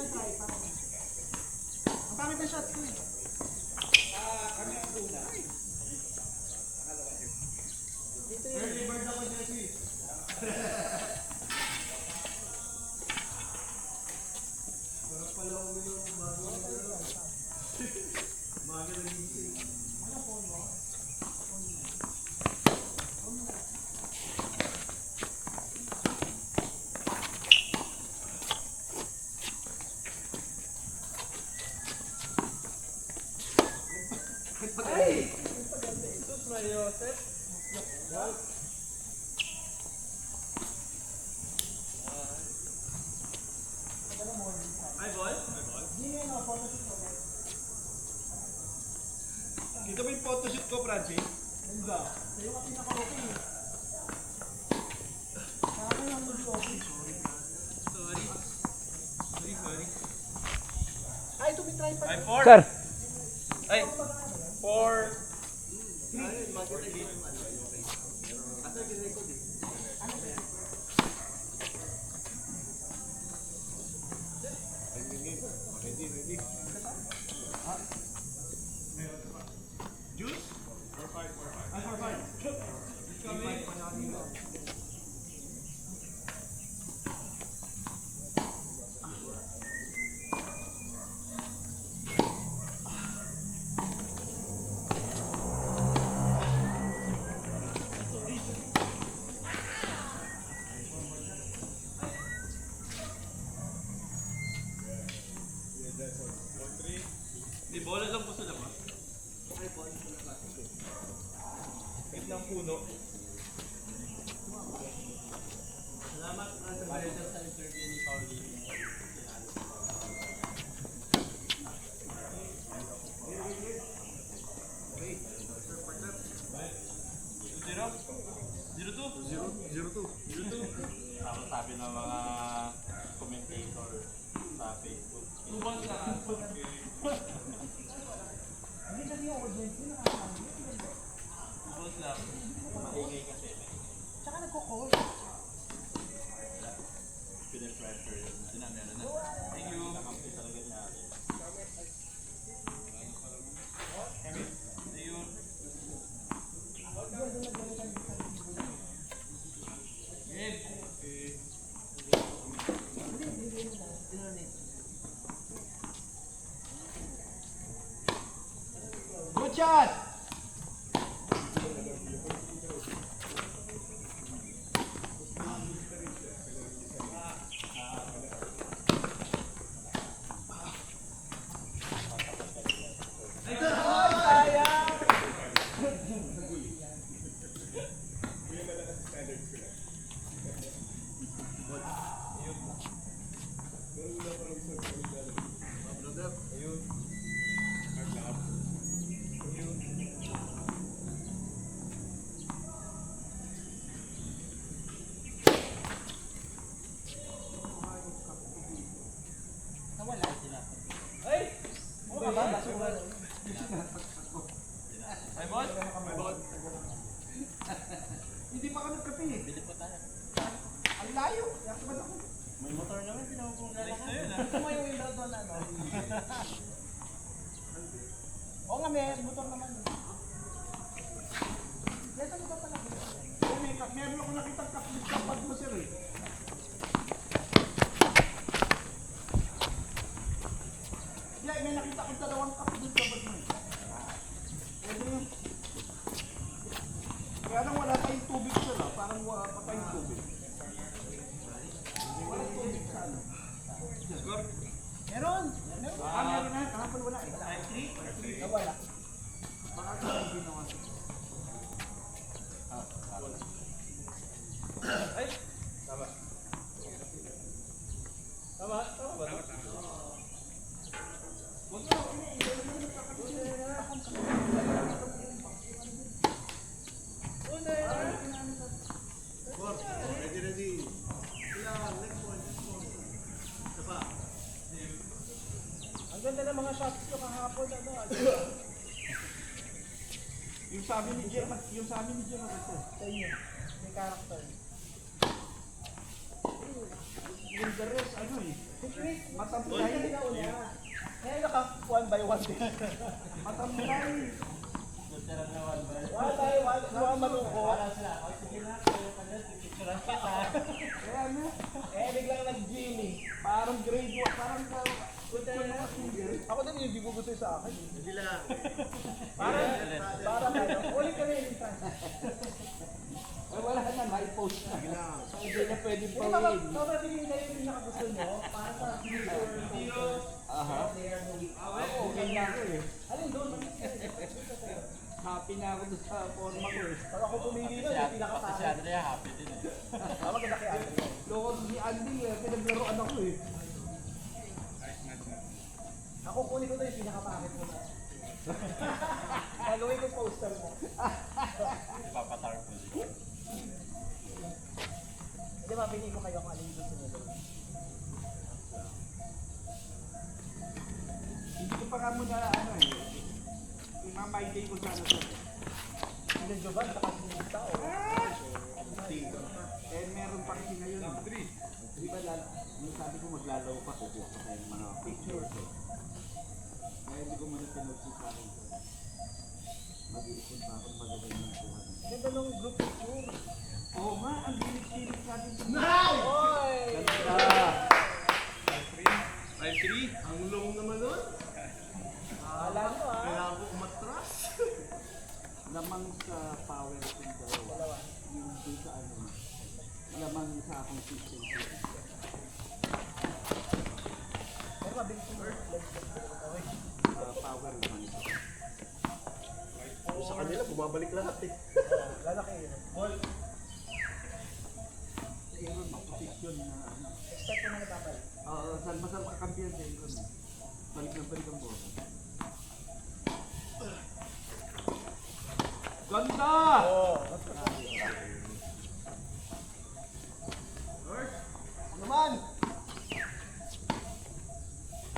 Ang pangit na shots ko eh. Kami ang una. Early bird ako, Jesse. Sarap pala uminom bago maga nagising. Ano po mo? Ay! Jesus Mario, set. Ay, ball? Dito ba yung photoshoot ko, Francis? Hindi. Sa'yo ka pinaka-okay. Sa akin lang mag-okay. Sorry. Sorry. Ay, tumitry pa. Ay, 4. Sir, Ay, 4. Juice? 4-5. Ay, 4-5. Kami. Di, bola lang po sa labas. Gitnang puno. Salamat sa manager sa interview ni Pauline. Tapos sabi ng mga commentator sa Facebook. Lubang na. Hindi kasi yung audience yun nakakaano. Lubang na. Maingay kasi. Tsaka nagko-call. Pinapressure yun. Meron na. Thank you. Nakampi talaga niya. Thank you. Good shot! Nawala sila. Ay! Oo ka ba? Basura. Ay, boss? Ay, boss? Hindi pa ka nagkape eh. Bili po tayo. Ang layo. Yakman ako. May motor naman, pinapong galis na yun, Gusto mo yung Wimbledon ano? Oo nga, may motor naman. Kaya mo ba pala? Meron ako nakitang kaplit kapag mo, sir eh. Yeah, may nakita kong dalawang kaplit kapag mo. Pwede yun. Kaya nang wala tayong tubig, sir ah. Parang patay yung tubig. Walang tubig sa ano. Score? Meron! Meron na. Kahapon wala eh. 5-3? Nawala. Baka kasi ginawa. Ay! Tama. Tama? Tama ba? Huwag mo, ready. Ang ganda ng mga shots ko kahapon. Ano? Yung sabi ni Jim, ito. Sa inyo. May character. Yung the rest, ano eh. Matamlay. Eh, naka 1 by 1 din. Matamlay. Literal na one ba? 1 by 1, mga malungkot. Wala sila. O sige na, kaya pa dyan, pipicturean kita. Kaya ano? Eh, biglang nag-Jimmy. Parang grade 1. Parang ako din yung gusto sa akin. Hindi lang. Para tayo. Ulit ka rin. Ay, wala na, may post na. Hindi na pwede Hindi pa ba win. mabibigyan kayo yung pinakagusto nyo para sa future posters. Aha. Ako, okay na ako eh. Alin doon? Happy na ako doon sa forma ko eh. Pag ako pumili Kasi nun, yung kasi si pinakataas. Andrea happy din eh. Maganda kay Andre. Loko ni Andy eh, pinaglaruan ako eh. Ako kunin ko na yung pinakapakit mo na. Gagawin ko poster mo. Ipapatarpon. Hindi ba, pinili ko kayo kung alin gusto nyo doon. Hindi ko pa nga muna ano eh. Imamay-day ko sana to. Hindi Jovan, saka sinita o. Eh meron pa kasi ngayon. Di ba yung sabi ko maglalaw pa, kukuha pa tayo ng mga pictures eh. Kaya hindi ko muna pinagsin sa akin. Mag-iipon pa akong magagawin ng kuha. Ganda nung group picture. Oo nga, ang bilis-bilis natin. Oy! Ganda! 5-3? Ang long naman nun. Alam mo ah. Kaya ako umatras. Lamang sa power yung dalawa. Yung doon sa ano. Lamang sa akong system. Pero mabilis yung okay. Power naman ito. Sa kanila, bumabalik lahat eh. Lalaki yun. Aaron, position na ano. Expect ko na nababalik. Saan masal kakampiyan sa Aaron. Balik na balik ang bola. Ganda! Oo. Naman!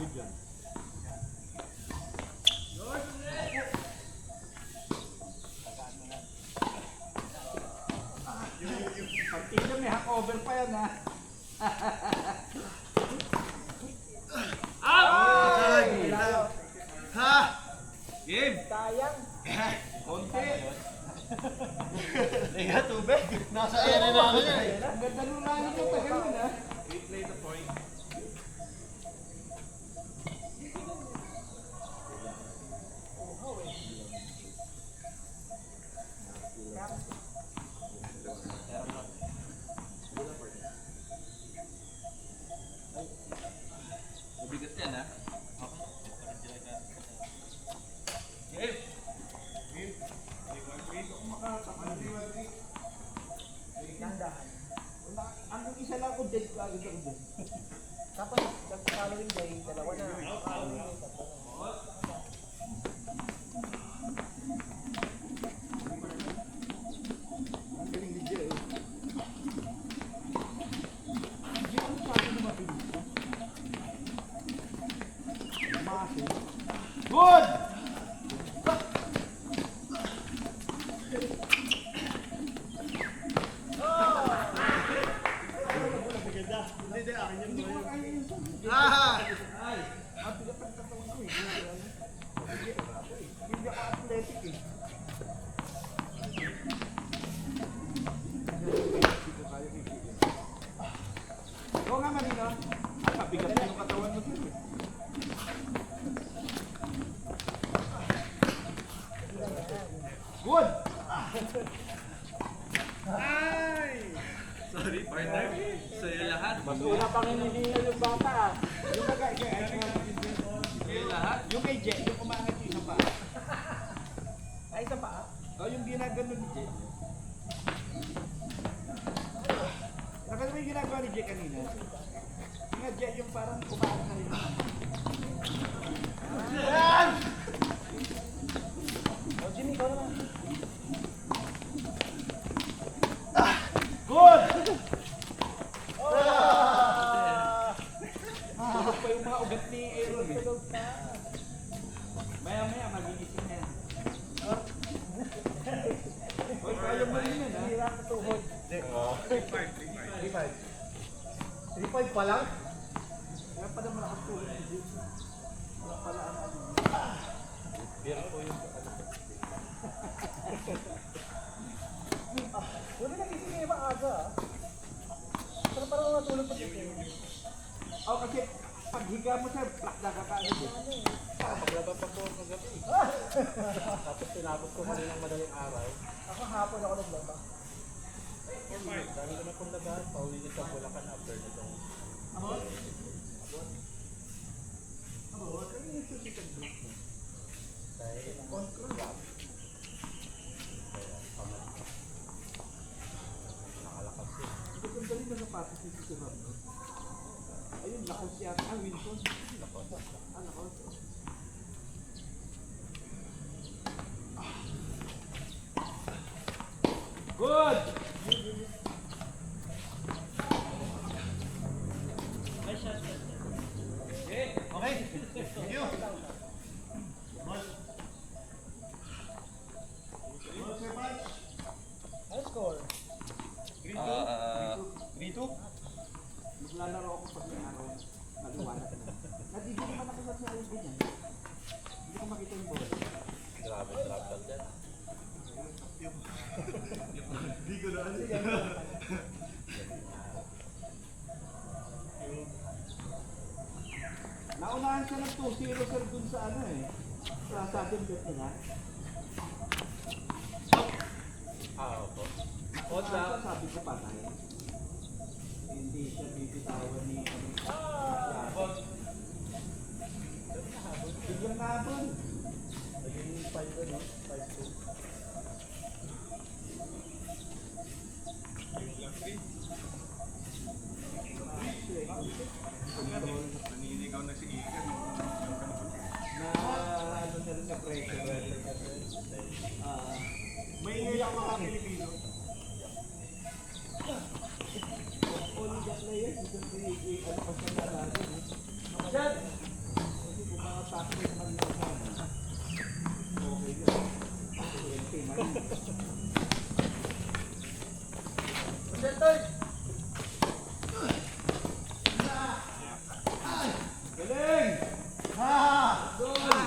Good yan. Partida may hack-over pa yan ha. Ay! Lalo. Ha! Game! Sayang. Konti. Liga, tubig! Nasa ere na ako yan eh. Ang ganda nung lalo yung tagal nun ha. We play the point. Mabigat yan ha? Game! Game! Nandahan. Ang isa lang ako dead ka agad ako doon. Tapos, sa following day, dalawa na. Following day, tatlo na. Ang galing ni Jay. Hindi ano sa akin na mabilis. Masi. Good! Hindi, akin yan. Hindi ko kaya yun. Ah! Mabigat ang katawan ko eh. Hindi ako athletic eh. Hindi ko kaya kikigil. Oo nga Marino. Ay, mabigat na yung katawan mo dito eh. Good! Ay! Sorry, partner. Sa'yo lahat. Mas una pang hinihingal yung bata ah. Yung Sa'yo lahat. yung kay Jet, yung umangat yung isa pa. Ay, isa pa ah. O yung ginagano ni Jet. Nakala mo yung ginagawa ni Jet kanina? Yung nga Jet yung parang umangat na rin. O Jimmy, ikaw naman. Good! Ah! Tulog pa yung mga ugat ni Aaron eh. Tulog pa. Maya-maya magigising na yan. Hoy, kaya mo rin yan ha? Hirap sa tuhod. 3-5. 3-5 pa lang? Kaya pala malakas tulog si James. Wala pala ang ano. Beer po yung Wala nagising kayo maaga ah. Pero parang natulog pa siya. Oh, kasi pag higa mo sir, plak na kakain mo. paglaba pa po kagabi. Tapos tinapos ko kaninang madaling araw. Ako hapon ako naglaba. Dami ko na pong labahan. Pauwi na sa Bulacan after nitong... Dahil control lang. Kaya paman. Nakalakas yun. Ito ang galing na sapatos ni Sir Ram, no? Ayun, lakas yata. Ah, Wilson. Lakas. Ah, lakas. Good! Okay. Thank you. High score. Grito? Maglalaro ako pag may araw. Maliwanag na. Nandito naman ako sa siyayang ganyan. Hindi ko makita yung bola. Grabe, trap lang dyan. Hindi ko na ano. Naunahan siya ng 2-0 sir dun sa ano eh. Sa sudden death nila. Opo. Odd lang. Sabi ko patay. Hindi siya bibitawan ni biglang nahabol. Naging 5 ano? 5-2. Naninigaw na si Ikan. Na ano na rin na pressure. May ingay ako mga Pilipino. Only that na yan. Ito ano pa siya natin. Diyan! Kasi kung mga takbo naman na sana. Okay lang. Okay man. Sentoy! Galing! Ha! Doon!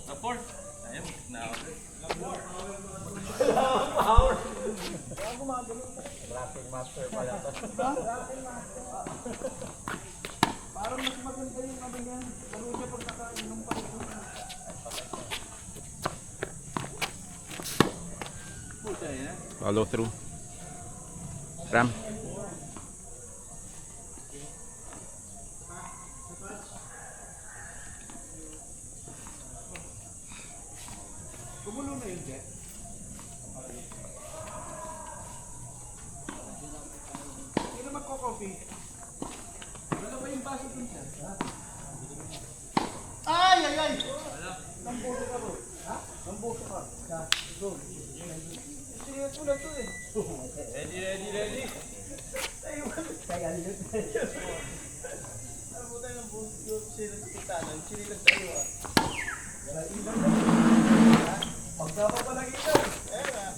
Sa fourth. Ayun, na-order. Power! Kaya gumagano. Racing master pala to. Parang mas maganda yung ano niya. Laro siya pag nakainom pa rin. Puta yan. Follow through. Ram. Gumulo na yun, Jet. Sino magko-coffee? Wala ba yung baso dun siya? Ay! Ay! Ay! Nambuso ka bro. Ha? Nambuso ka. Go. Sige, tulad to eh. Ready. Kaya yun. Ano mo tayo ng buso? Sino sa kitanan? Sinilag tayo ah. Ilan na. Pagdapa pa lang ito. Eh nga.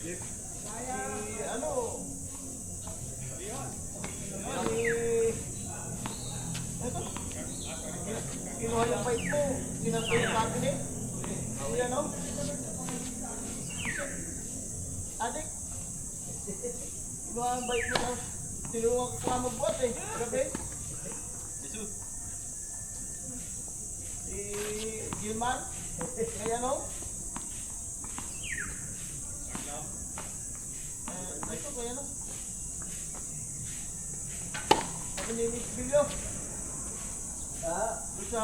Si ano? Ito. Kinuha yung bike mo. Sinasay yung cabinet. Si ano? Adik. Kinuha yung bike mo. Tinulungan ko nga magbuhat eh. Gabi. Jesus. Si Gilman. Kaya ano? Ito kaya ano? Sabi ni Miss Bilyo. Doon sa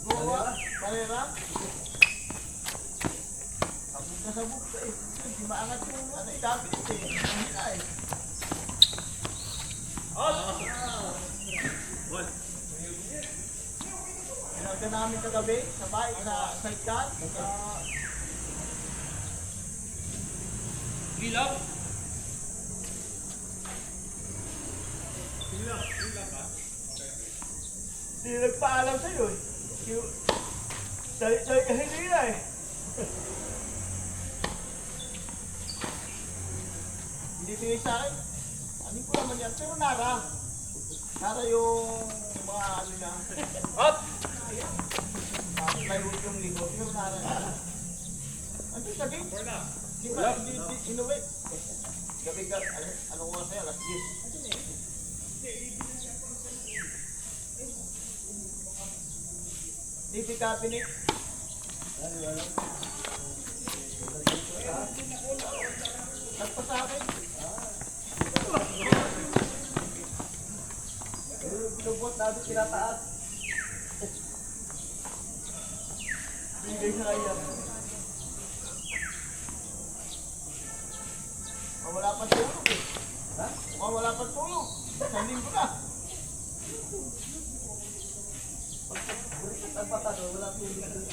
Goa, Carrera. Abog na sabog ka eh. Hindi maangat yung ano, cabinet eh. Ang hila eh. Pinagda namin kagabi sa bahay, sa sidecar. Gilap. Hindi nagpaalam sa'yo eh. Dahil hindi na eh. binibigay sa akin. Ano ko naman yan? Pero Nara. Nara yung mga ano niya. Up! Plywood yung likod. Pero Nara. Ano yung gabi? Di ba? Inuwi. Gabi ka. Ano ko nga sa'yo? Alas 10. TV cabinet. Nagpa sa akin. Lubot natin tinataas. Bigay sa kanya. Wala pa tulog eh. Ha? Wala pa tulog. Sa linggo na. Pagkakurikat ang patado, wala tulog.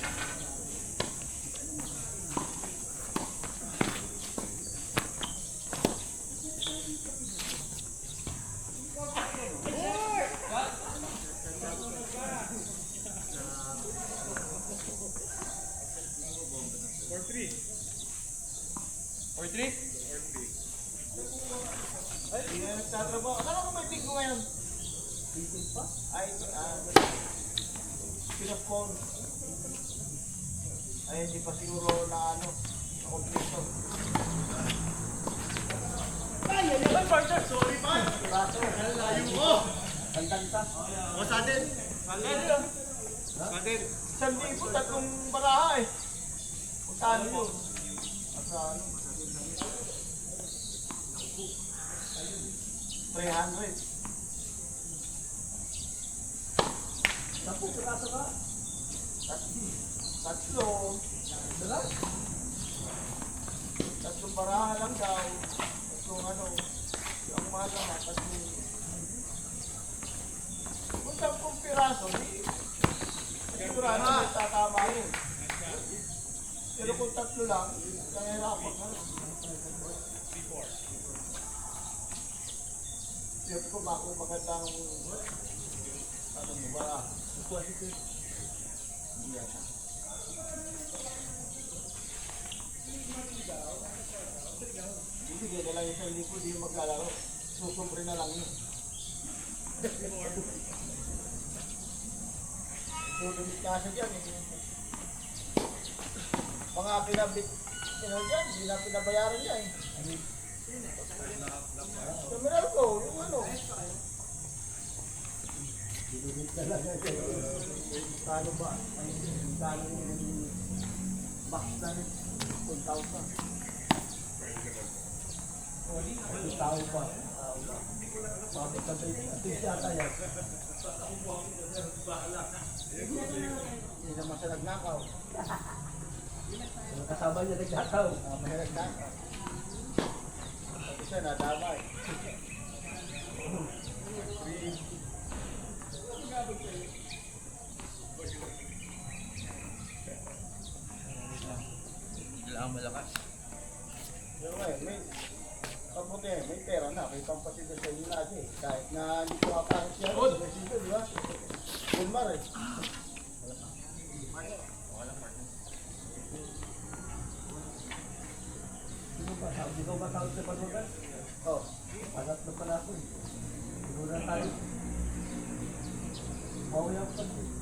Ay, hindi na nagtatrabaho. Alam mo may tingko ngayon? Tingko pa? Ay, pinapon. Ay, hindi pa siguro na ano, na kompleto. Ay, partner, sorry man. Baso, layo mo. Tantanta. O, sadin. Sadin. 1,000 tatlong baraha eh. Kung saan yun? Sa ano? 300. Naku, piraso ka? Tatlo. Dala? Tatlong baraha lang daw. Tatlong ano. Yung mga gama, tatlong. Kung 10 piraso, sigurado may tatama yun. Pero kung tatlo lang, nangyayapak ka. Siyempre ko ba kung magandang ano mo ba? Bibigyan na lang yung sa likod, di maglalaro. Susumbre na lang yun. Tutulog kasi dyan eh. Mga pinabit dyan, hindi na pinabayaran niya eh. Terminal ko, yung ano. Kano ba? Kano yung box na rin? 1,000. 1,000 pa. Bakit ka ba yun? Ito siya tayo. Hindi naman siya nagnakaw. Kasama niya nagnakaw. May nagnakaw. Ito siya nadamay. Kailangan malakas. Pero may kaputi, may pera na, may pampatid sa inyo natin eh. Kahit na hindi ko makakit siya, di ba? Bulmar eh. Di ko ba tawag sa pagbagal? Oo. Alat na pala ako eh. Siguro na tayo. Mawi ako pa din.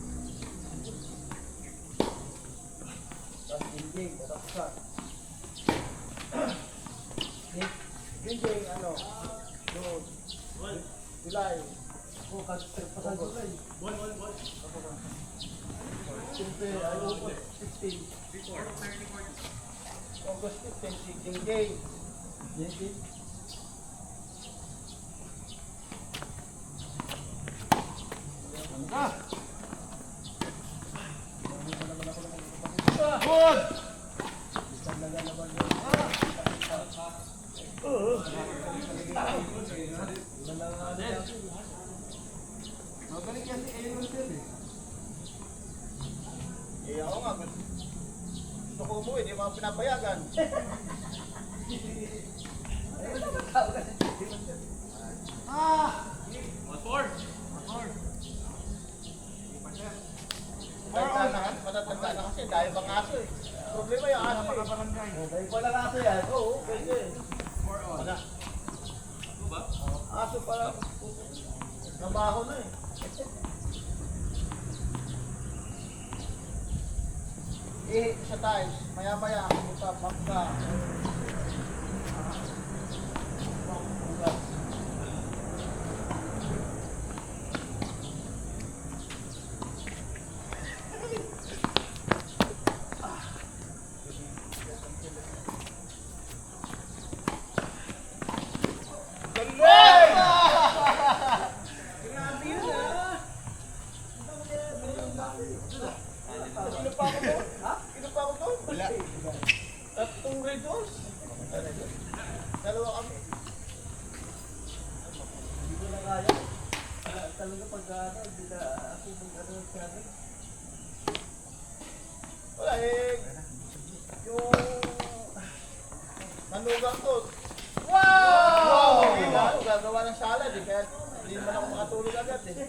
Tapos dinding, tapos sa. Dinding, ano, doon. July. O, pasan July. Siyempre, ay August 15. August 15, dinding. Dinding. Ah! Good! Magaling yan si Aaron Sir eh. Eh ako nga, gusto ko umuwi, di mga pinapayagan. Ah! Matatanda na kasi, dahil bang aso eh. Problema yung aso eh. Dahil pala aso yan, oo, pwede. Wala. trabaho na eh. Sa tiles, maya-maya, map ka. Tatlong red horse. Dalawa kami. Hindi ko na kaya. Talaga pag hindi na ako mag-ano sa akin. Wala eh. Yung manugang ko. Wow! Gagawa ng salad eh. Kaya hindi naman ako makatulog agad eh.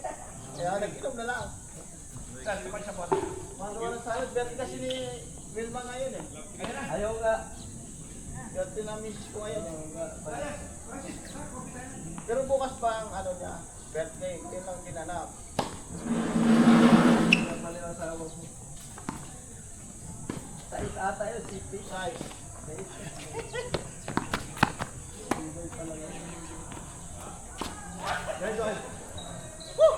Kaya nag-inom na lang. Magawa ng salad. Berti kasi ni Wilma ngayon eh. Ayaw nga. Berti na misis ko ngayon eh. Pero bukas pa ang ano niya. Birthday. Hindi lang ginanap. Mali ang asawa mo. Sais ata yun. Sipi. Sais. Guys, guys. Woo!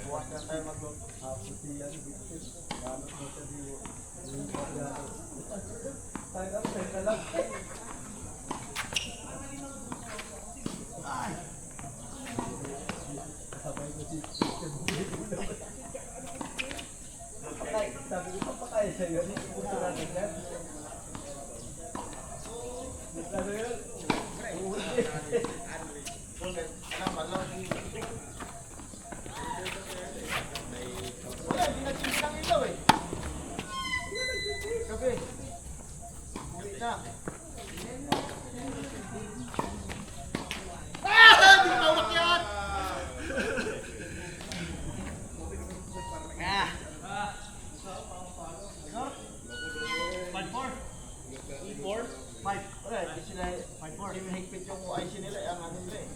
Bukas na tayo magluto. Sabi ko pa kaya sa'yo, hindi ko gusto natin yan. Sabi yun, wala, hindi nag-change ng ilaw eh. Gabi. Uwi na. Hindi ko nawak yan! Wala, hindi sila, hindi mahigpit yung IC nila, ang ano nila eh.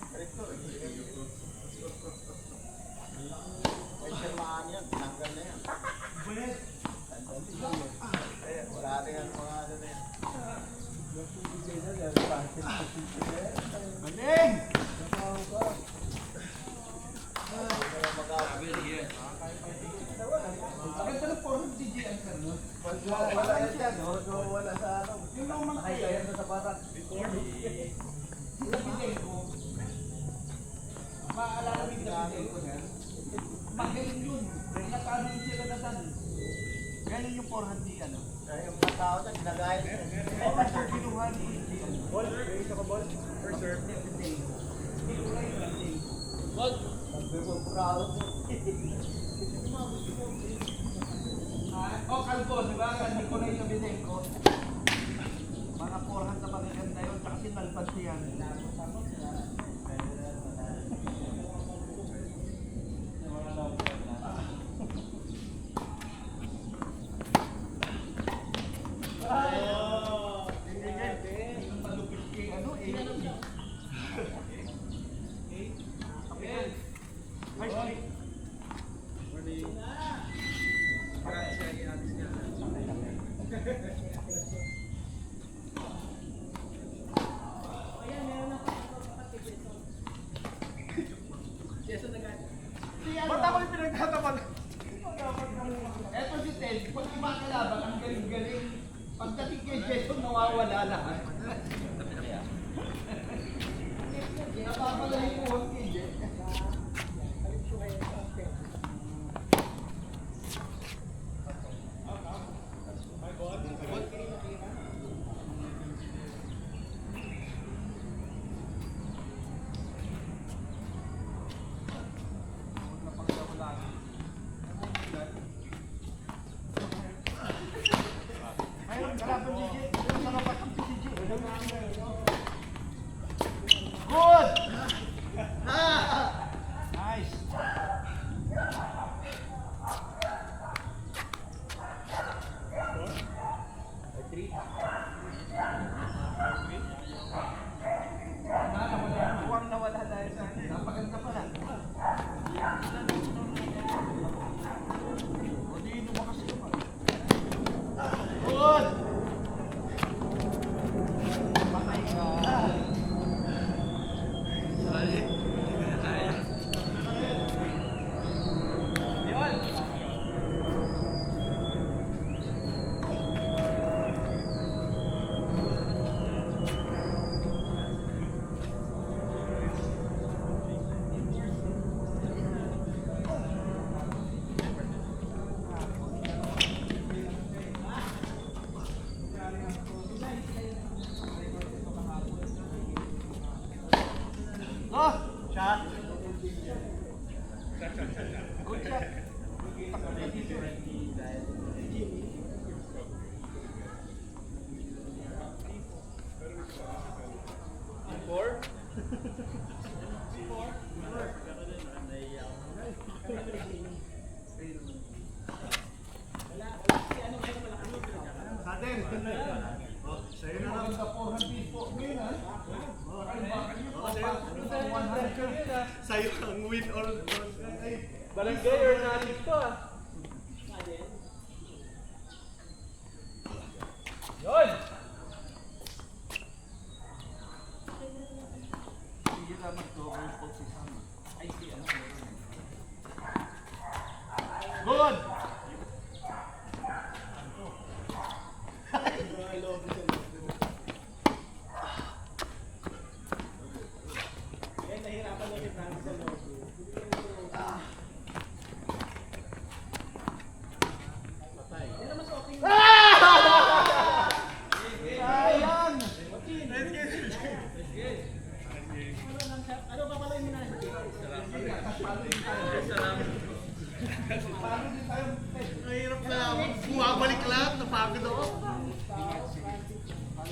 Correcto. May sirmaan yan, tinanggal na yan. Eh, wala rin ang mga ano na yan. Galing! Wala yan dyan, wala sa ano. Nakikaya sa sapatan. Maalala mo yung galing ko yan? Magaling yun. Nakano yung sila na tan. Galing yung 400 ano. Kaya yung mga tao na ginagaya nila. Oh, sir, kinuha ni Ball? Isa ka ball? For sir. Ball? Nagpipurado mo. Oh, kalbo, di ba? Hindi ko na isabihin ko. Mga 400 na magaganda yun. Tsaka sinalpad siya. Ba't ako yung pinagtatapan? Eto si Ted, pag iba kalaban, ang galing-galing. Pagdating kay Jason, nawawala lahat. Napapalahin mo ang kay Jason. Mukhang nawala dahil sa akin. Napaganda pala. O di lumakas naman. Good! Patay ka. Yun! Go! Shot! Good shot! Four? Sa'yo na lang sa 400 po. Ngayon ha? Sa'yo ang win or ay, Barangay or natin to ah. Yun! Sige na mag-double po si Sam. Ay, si ano. Good! Sayang! mahirap na bumabalik lahat, napagod ako.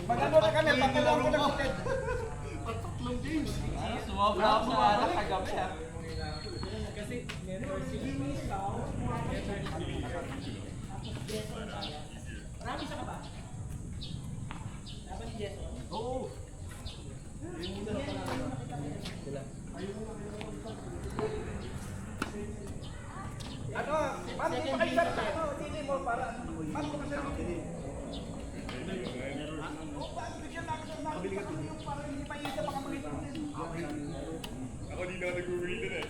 Magano na kami, pagkalaw ko na si Patatlong games. Sumobra ako sa anak kagabi ah. Oo. Ano, paano mo pa kayo sa ano, hindi mo para, paano mo kasi ako hindi? Oo, paano bigyan na ako sa yung para hindi pa isa makamagin. Ako di na nag-uwi din eh.